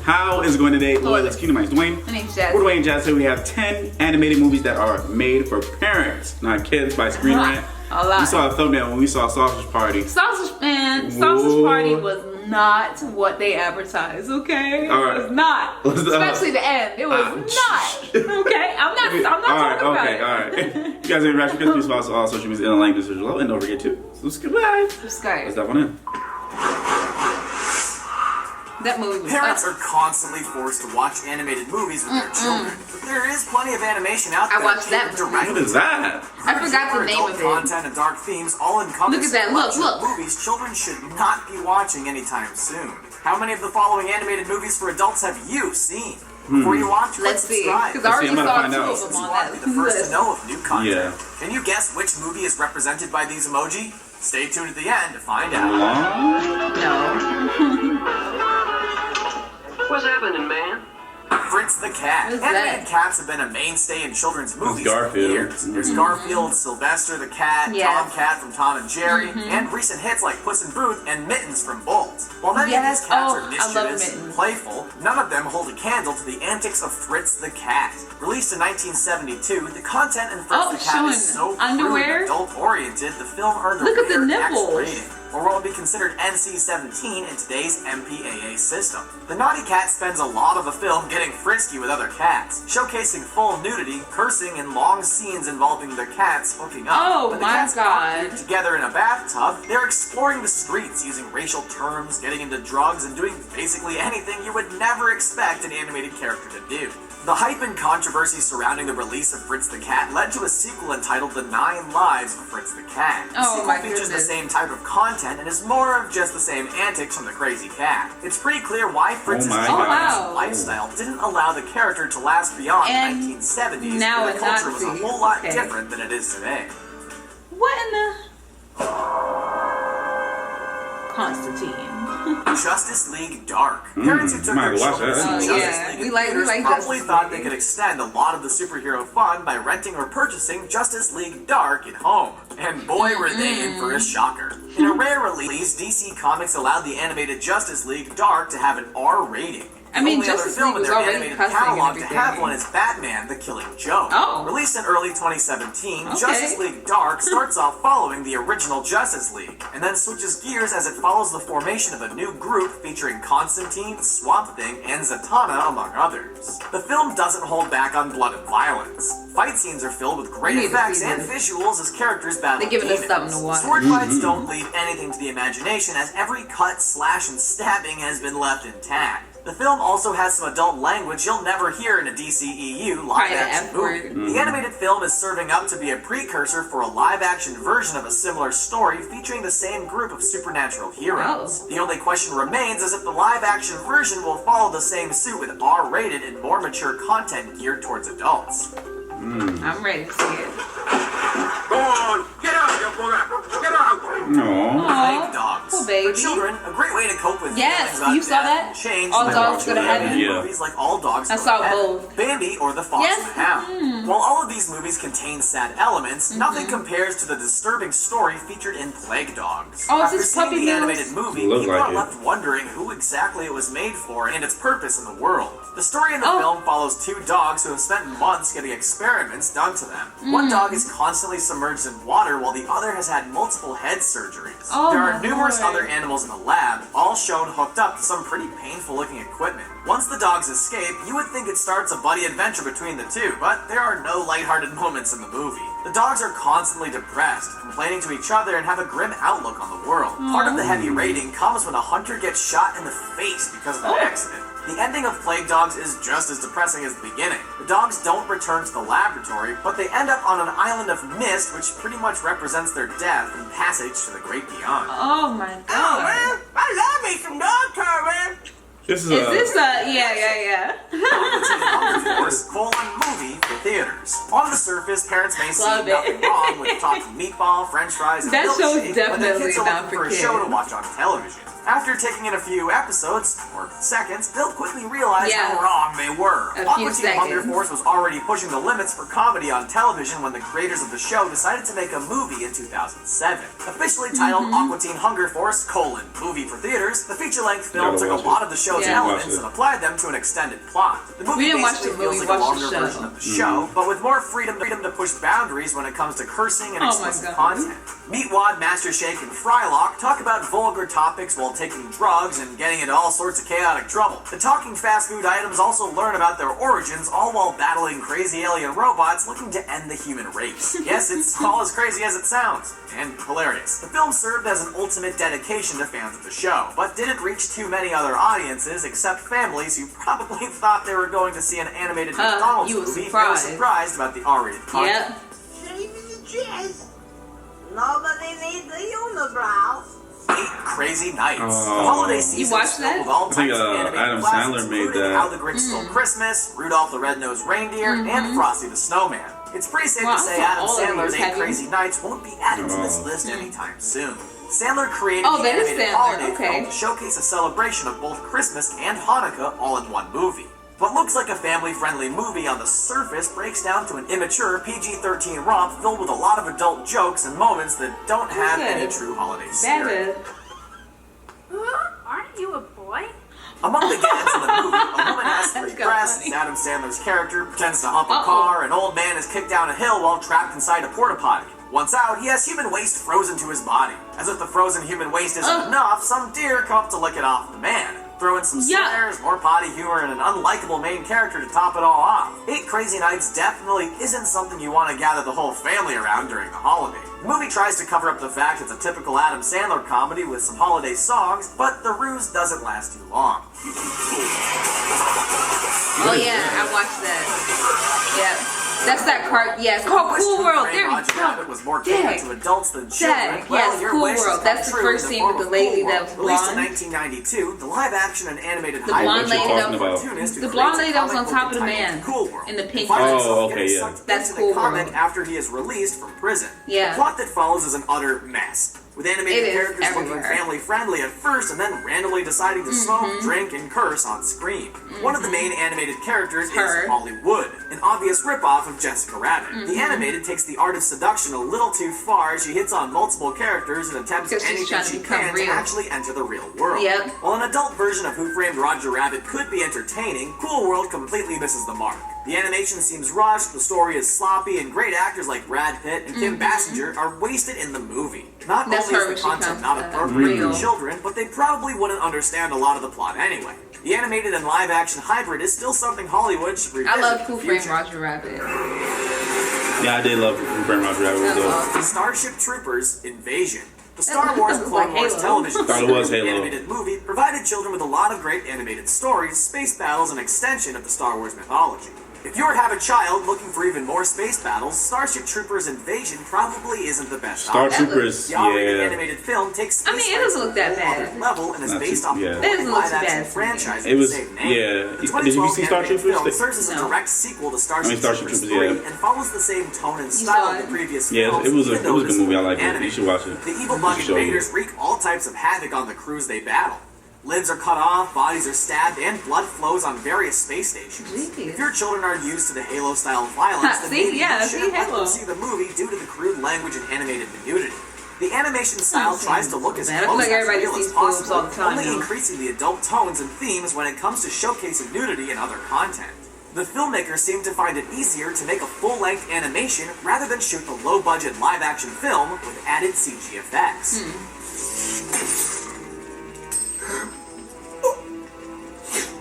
How is it going today? Let's Kingdom. My name's Dwayne. My name's Jazz. We're Dwayne and Jazz. Today we have 10 animated movies that are made for parents, not kids, by Screen Rant. We saw a thumbnail when we saw Sausage Party. Sausage Party was not what they advertised, okay? All right. It was not. Especially the end. It was not. Okay? I'm not talking about it. All right. You guys are reaction, please follow us on all social media in the link in the description below. And don't forget to subscribe. Let's dive on in. That movie was Parents are constantly forced to watch animated movies with their children. But there is plenty of animation out there. I watched that movie. What is that? I forgot the name of it. Content and dark themes all encompass. Look at that. Look. Movies children should not be watching anytime soon. How many of the following animated movies for adults have you seen? Before you watch, let's see. Because I already saw 2 of them on that. Be the first to know of new content. Yeah. Can you guess which movie is represented by these emoji? Stay tuned at the end to find out. No. What's happening, man? Fritz the Cat. Animated cats have been a mainstay in children's movies for years. There's Garfield, Sylvester the Cat, Tom Cat from Tom and Jerry, and recent hits like Puss in Boots and Mittens from Bolt. While many of these cats are mischievous and playful, none of them hold a candle to the antics of Fritz the Cat. Released in 1972, the content in Fritz the Cat is so crude and adult-oriented, the film earned a rare X rating, or what would be considered NC-17 in today's MPAA system. The naughty cat spends a lot of the film getting frisky with other cats, showcasing full nudity, cursing, and long scenes involving their cats hooking up. When the cats are together in a bathtub, they're exploring the streets using racial terms, getting into drugs, and doing basically anything you would never expect an animated character to do. The hype and controversy surrounding the release of Fritz the Cat led to a sequel entitled The 9 Lives of Fritz the Cat. The sequel features the same type of content and is more of just the same antics from the crazy cat. It's pretty clear why Fritz's lifestyle didn't allow the character to last beyond the 1970s, where the culture was a whole lot different than it is today. What in the... Constantine. Justice League Dark. Parents who took their children to see Justice League in theaters probably thought they could extend a lot of the superhero fun by renting or purchasing Justice League Dark at home. And boy were they in for a shocker. In a rare release, DC Comics allowed the animated Justice League Dark to have an R rating. The only other film in their animated catalog to have one is Batman: The Killing Joke. Released in early 2017, Justice League Dark starts off following the original Justice League, and then switches gears as it follows the formation of a new group featuring Constantine, Swamp Thing, and Zatanna, among others. The film doesn't hold back on blood and violence. Fight scenes are filled with great effects and visuals as characters battle demons. Sword fights don't leave anything to the imagination, as every cut, slash, and stabbing has been left intact. The film also has some adult language you'll never hear in a DCEU live-action movie. The animated film is serving up to be a precursor for a live-action version of a similar story featuring the same group of supernatural heroes. The only question remains is if the live-action version will follow the same suit with R-rated and more mature content geared towards adults. I'm ready to see it. Go on, get out, you bugger! Get out! Plague dogs. Cool, baby. For children, a great way to cope with Yes, feelings you saw about that? death, change, All dogs go to heaven. movies like All Dogs I Go saw to Heaven, both. Bambi, or The Fox and the Hound. While all of these movies contain sad elements, nothing compares to the disturbing story featured in Plague Dogs. After seeing the animated movie, people are left wondering who exactly it was made for and its purpose in the world. The story in the film follows 2 dogs who have spent months getting experiments done to them. One dog is constantly submerged in water while the other has had multiple head surgeries. There are numerous other animals in the lab, all shown hooked up to some pretty painful looking equipment. Once the dogs escape, you would think it starts a buddy adventure between the two, but there are no lighthearted moments in the movie. The dogs are constantly depressed, complaining to each other and have a grim outlook on the world. Part of the heavy rating comes when a hunter gets shot in the face because of an accident. The ending of Plague Dogs is just as depressing as the beginning. The dogs don't return to the laboratory, but they end up on an island of mist, which pretty much represents their death and passage to the great beyond. Oh my god. Oh man, I love me some dog tour, man. This is yeah. movie for theaters. On the surface, parents may see nothing wrong with chocolate meatball, french fries, and milkshake, but their kids are looking for a show to watch on television. After taking in a few episodes, or seconds, they'll quickly realize how wrong they were. Aqua Teen Hunger Force was already pushing the limits for comedy on television when the creators of the show decided to make a movie in 2007. Officially titled Aqua Teen Hunger Force, movie for theaters, the feature-length film took a lot of the show's elements and applied them to an extended plot. The movie basically feels like a longer version of the show, but with more freedom to push boundaries when it comes to cursing and explicit content. Meatwad, Master Shake, and Frylock talk about vulgar topics while taking drugs and getting into all sorts of chaotic trouble. The talking fast food items also learn about their origins, all while battling crazy alien robots looking to end the human race. Yes, it's all as crazy as it sounds, and hilarious. The film served as an ultimate dedication to fans of the show, but didn't reach too many other audiences except families who probably thought they were going to see an animated McDonald's movie and were surprised about the R-rated content. Yep. Nobody needs the unibrow. 8 Crazy Nights. The holiday season is filled with all types of animated Adam classics, Sandler made including that. How the Grinch Stole Christmas, Rudolph the Red-Nosed Reindeer, and Frosty the Snowman. It's pretty safe to say Adam Sandler's 8 Crazy Nights won't be added to this list anytime soon. Sandler created the animated holiday film to showcase a celebration of both Christmas and Hanukkah all in one movie. What looks like a family-friendly movie on the surface breaks down to an immature PG-13 romp filled with a lot of adult jokes and moments that don't have any true holiday spirit. Aren't you a boy? Among the gags in the movie, a woman has 3 breasts, Adam Sandler's character pretends to hump a car, an old man is kicked down a hill while trapped inside a porta-potty. Once out, he has human waste frozen to his body. As if the frozen human waste isn't enough, some deer come up to lick it off the man. Throw in some snares, more potty humor, and an unlikable main character to top it all off. 8 Crazy Nights definitely isn't something you want to gather the whole family around during the holiday. The movie tries to cover up the fact it's a typical Adam Sandler comedy with some holiday songs, but the ruse doesn't last too long. Oh yeah, I watched that. Yep. That's that part. Yes, it's called Cool World. There we go. Was more catered to adults than children. Yes, Cool World. That's the first scene with the lady that was blonde. Released in 1992, the live-action and animated the blonde lady that was on top of the man in the pink. Oh, okay, yeah. That's Cool World. After he is released from prison. Yeah. The plot that follows is an utter mess, with animated characters looking family-friendly at first and then randomly deciding to smoke, drink, and curse on screen. One of the main animated characters is Hollywood, an obvious ripoff of Jessica Rabbit. The animated takes the art of seduction a little too far. She hits on multiple characters and attempts anything she can to actually enter the real world. While an adult version of Who Framed Roger Rabbit could be entertaining, Cool World completely misses the mark. The animation seems rushed, the story is sloppy, and great actors like Brad Pitt and Kim Basinger are wasted in the movie. Not only is the content not appropriate for children, but they probably wouldn't understand a lot of the plot anyway. The animated and live-action hybrid is still something Hollywood should revisit. I love Who Framed Roger Rabbit. Yeah, I did love Who Framed Roger Rabbit. Starship Troopers Invasion. The Star Wars Clone Wars television animated movie provided children with a lot of great animated stories, space battles, and extension of the Star Wars mythology. If you have a child looking for even more space battles, Starship Troopers Invasion probably isn't the best option. Troopers, the animated film takes space it doesn't look that bad. Level and is based off of the live-action franchise it was, the same name. Did you see Star Troopers? Film serves as a direct sequel to Starship Troopers 3 and follows the same tone and style of the previous films. It was a good movie. I like it. You should watch it. The evil bug invaders wreak all types of havoc on the crews they battle. Limbs are cut off, bodies are stabbed, and blood flows on various space stations. If your children are used to the Halo-style violence, then maybe you shouldn't let them see the movie due to the crude language and animated nudity. The animation style tries to look as close as real as possible, only increasing the adult tones and themes when it comes to showcasing nudity and other content. The filmmakers seem to find it easier to make a full-length animation rather than shoot the low-budget live-action film with added CG effects.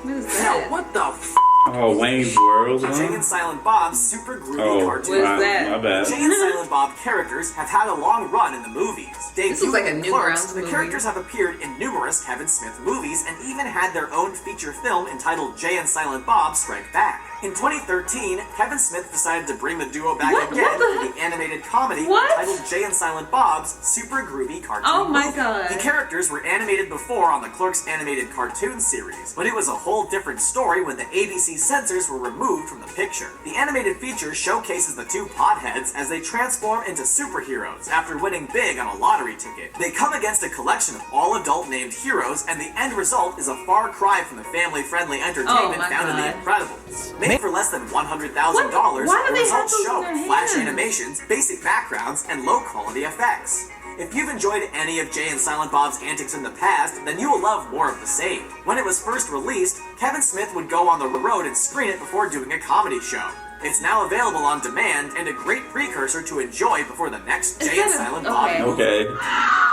What is that? What the f***? Oh, Wayne's World. Jay and Silent Bob's super groovy cartoon. What is that? My bad. Jay and Silent Bob characters have had a long run in the movies. This looks like a Newgrounds movie. The characters have appeared in numerous Kevin Smith movies and even had their own feature film entitled Jay and Silent Bob Strike Back. In 2013, Kevin Smith decided to bring the duo back again for the animated comedy titled Jay and Silent Bob's Super Groovy Cartoon movie. The characters were animated before on the Clerks animated cartoon series, but it was a whole different story when the ABC censors were removed from the picture. The animated feature showcases the two potheads as they transform into superheroes after winning big on a lottery ticket. They come against a collection of all-adult named heroes, and the end result is a far cry from the family-friendly entertainment found in The Incredibles. Made for less than $100,000, the results show flash animations, basic backgrounds, and low-quality effects. If you've enjoyed any of Jay and Silent Bob's antics in the past, then you will love more of the same. When it was first released, Kevin Smith would go on the road and screen it before doing a comedy show. It's now available on demand and a great precursor to enjoy before the next Jay and Silent Bob movie. Okay.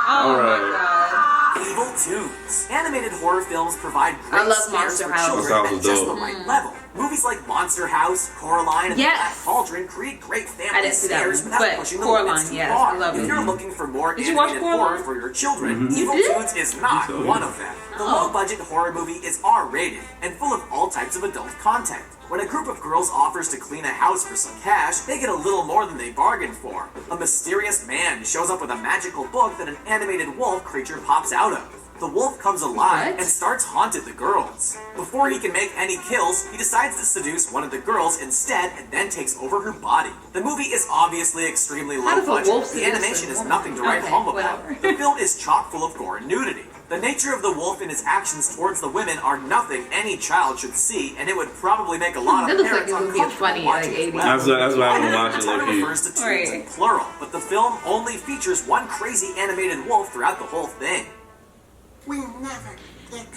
Alright. Evil Tunes. Animated horror films provide great scares for children at just the right level. Movies like Monster House, Coraline, and The Black Cauldron create great family scares without pushing the limits too far. If you're looking for more animated horror for your children, Evil Tunes is not one of them. The low-budget horror movie is R-rated and full of all types of adult content. When a group of girls offers to clean a house for some cash, they get a little more than they bargained for. A mysterious man shows up with a magical book that an animated wolf creature pops out of. The wolf comes alive and starts haunting the girls. Before he can make any kills, he decides to seduce one of the girls instead and then takes over her body. The movie is obviously extremely low budget. The animation is nothing to write home about. The film is chock full of gore and nudity. The nature of the wolf and his actions towards the women are nothing any child should see, and it would probably make a lot of parents uncomfortable watching it. That's why I would watch it. The title refers to tunes in plural, but the film only features one crazy animated wolf throughout the whole thing. We'll never get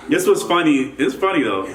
This was funny. It's funny though.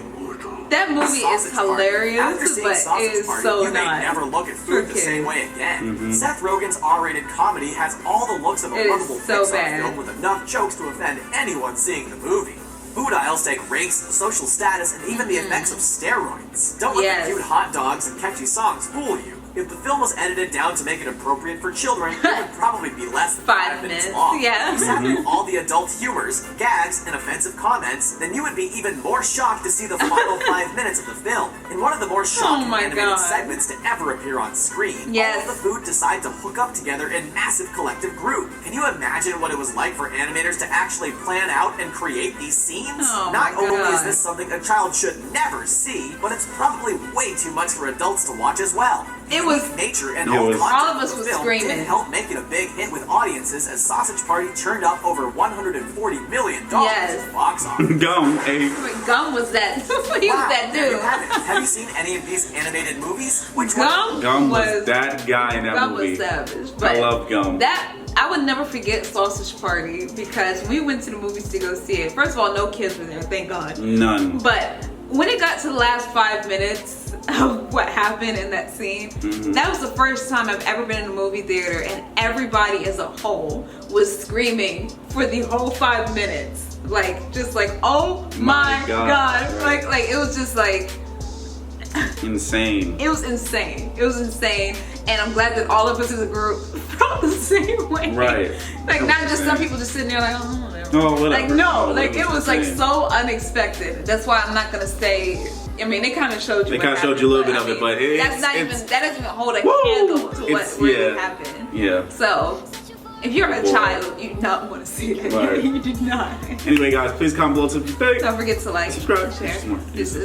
That movie is hilarious, but it is so you may never look at food the same way again. Seth Rogen's R-rated comedy has all the looks of a lovable Pixar film with enough jokes to offend anyone seeing the movie. Food aisles take race, social status, and even the effects of steroids. Don't let the cute hot dogs and catchy songs fool you. If the film was edited down to make it appropriate for children, it would probably be less than 5 minutes long. If you sat through all the adult humors, gags, and offensive comments, then you would be even more shocked to see the final 5 minutes of the film. In one of the more shocking animated segments to ever appear on screen, all of the food decide to hook up together in massive collective group. Can you imagine what it was like for animators to actually plan out and create these scenes? Not only is this something a child should never see, but it's probably way too much for adults to watch as well. It was nature and all of us was screaming. Did help make it a big hit with audiences as Sausage Party churned up over $140 million in the box office. Gum was that. He was that dude. Have you seen any of these animated movies? Which Gum was that guy in that movie. Was savage. But I love Gum. I would never forget Sausage Party because we went to the movies to go see it. First of all, no kids were there, thank God. None. But when it got to the last 5 minutes of what happened in that scene, that was the first time I've ever been in a movie theater and everybody as a whole was screaming for the whole 5 minutes. Like, just like, oh my God. Like it was just like... insane. It was insane. It was insane. And I'm glad that all of us as a group felt the same way. Right. Like, not just some people just sitting there like, oh, whatever. Oh, whatever. Like, no. Like, it was like so unexpected. That's why I'm not going to say... I mean, they kind of showed you. They kind of showed you a little bit of it, but that doesn't even hold a candle to what really happened. Yeah. So, if you're a child, you do not want to see that. Right. You do not. Anyway, guys, please comment below if you think. Don't forget to like, subscribe, share. This is